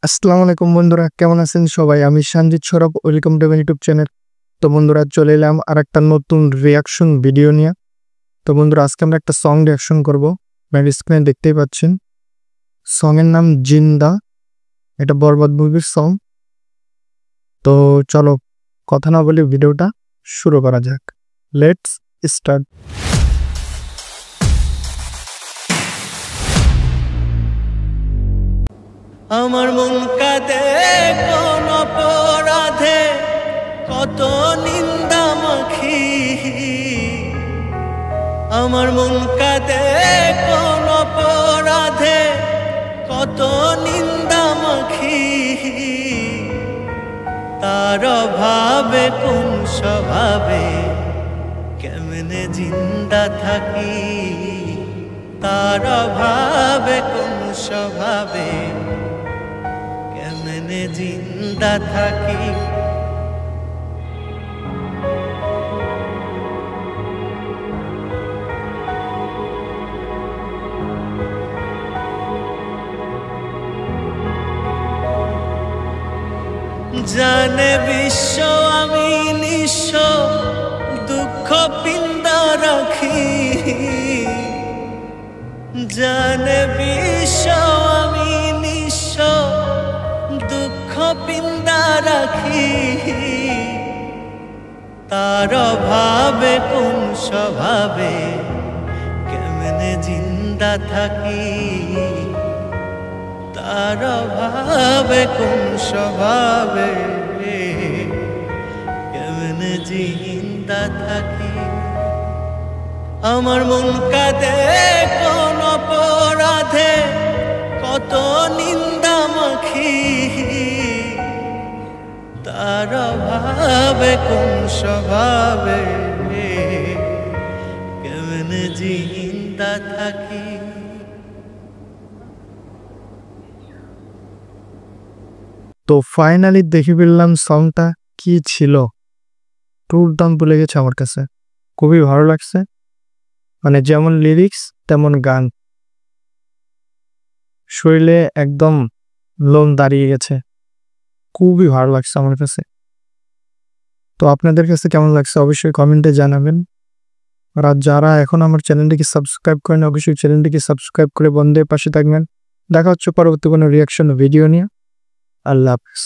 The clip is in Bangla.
আসসালামু আলাইকুম বন্ধুরা, কেমন আছেন সবাই? আমি সঞ্জিত সরব, welcome to my YouTube channel. তো বন্ধুরা, চলে এলাম আরেকটা নতুন রিঅ্যাকশন ভিডিও নিয়ে। তো বন্ধুরা, আজকে আমরা একটা সং রিঅ্যাকশন করব। আপনার স্ক্রিনে দেখতেই পাচ্ছেন, সং এর নাম জিন্দা। এটা বরবাদ মুভির সং। তো চলো কথা না বলে ভিডিওটা শুরু করা যাক। Let's start. আমার মন কাঁদে কোন অপরাধে, কত নিন্দা মাখি। আমার মন কাঁদে কোন অপরাধে, কত নিন্দা মাখি। তার অভাবে কোন স্বভাবে কেমনে জিন্দা থাকি। তার অভাবে কোন স্বভাবে কেমনে জিন্দা থাকি। জানে বিশ্ব আমি নিঃস্ব, দুঃখ পিন্দা রাখি। জানে বিশ্ব আমি নিঃস্ব, দুঃখ পিন্দা রাখি। তার অভাবে কোন স্বভাবে কেমনে জিন্দা থাকি। তার অভাবে কোন স্বভাবে কেমনে জিন্দা থাকি। আমার মন কাঁদে কোন অপরাধে, কত নিন্দা মাখি। তার অভাবে কোন স্বভাবে কেমনে জিন্দা থাকি। তো ফাইনালি দেখে ফেললাম সংটা কি ছিল। টুর দাম ভুলে গেছে আমার কাছে, খুবই ভালো লাগছে। মানে যেমন লিরিক্স তেমন গান, শরীরে একদম লোম দাঁড়িয়ে গেছে। খুবই ভালো লাগছে আমার কাছে। তো আপনাদের কাছে কেমন লাগছে অবশ্যই কমেন্টে জানাবেন। আর যারা এখন আমার চ্যানেলটিকে সাবস্ক্রাইব করেন, অবশ্যই চ্যানেলটিকে সাবস্ক্রাইব করে বন্ধের পাশে থাকবেন। দেখা হচ্ছে পরবর্তী কোনো রিয়াকশন ভিডিও নিয়ে। আল্লাহ হাফেজ।